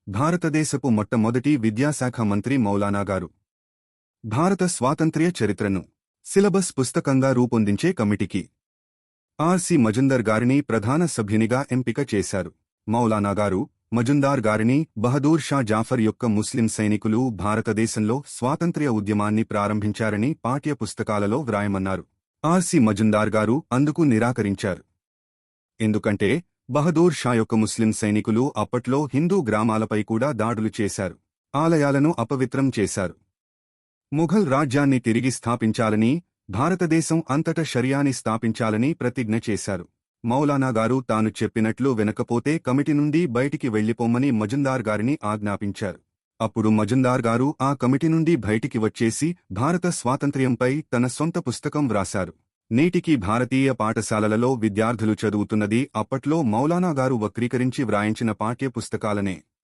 భారతదేశపు మొట్టమొదటి విద్యాశాఖ మంత్రి మౌలానా గారు భారత స్వాతంత్ర్య చరిత్రను సిలబస్ పుస్తకంగా రూపొందించే కమిటీకి ఆర్సి మజుందర్ గారిని ప్రధాన సభ్యునిగా ఎంపిక చేశారు. మౌలానా గారు, మజుందార్ గారిని బహదూర్ షా జాఫర్ యొక్క ముస్లిం సైనికులు భారతదేశంలో స్వాతంత్ర్య ఉద్యమాన్ని ప్రారంభించారని పాఠ్య పుస్తకాలలో వ్రాయమన్నారు. ఆర్సి మజుందార్ గారు అందుకు నిరాకరించారు. ఎందుకంటే బహదూర్ షా యొక్క ముస్లిం సైనికులు అప్పట్లో హిందూ గ్రామాలపై కూడా దాడులు చేశారు, ఆలయాలను అపవిత్రం చేశారు. ముఘల్ రాజ్యాన్ని తిరిగి స్థాపించాలని, భారతదేశం అంతట షరియాని స్థాపించాలని ప్రతిజ్ఞ చేశారు. మౌలానా గారు తాను చెప్పినట్లు వినకపోతే కమిటీ నుండి బయటికి వెళ్లిపోమ్మని మజుందార్ గారిని ఆజ్ఞాపించారు. అప్పుడు మజుందార్ గారు ఆ కమిటీ నుండి బయటికి వచ్చేసి భారత స్వాతంత్ర్యంపై తన సొంత పుస్తకం వ్రాశారు. నేటికి భారతీయ పాఠశాలలలో విద్యార్థులు చదువుతున్నది అప్పట్లో మౌలానా గారు వక్రీకరించి వ్రాయించిన పాఠ్య పుస్తకాలనే.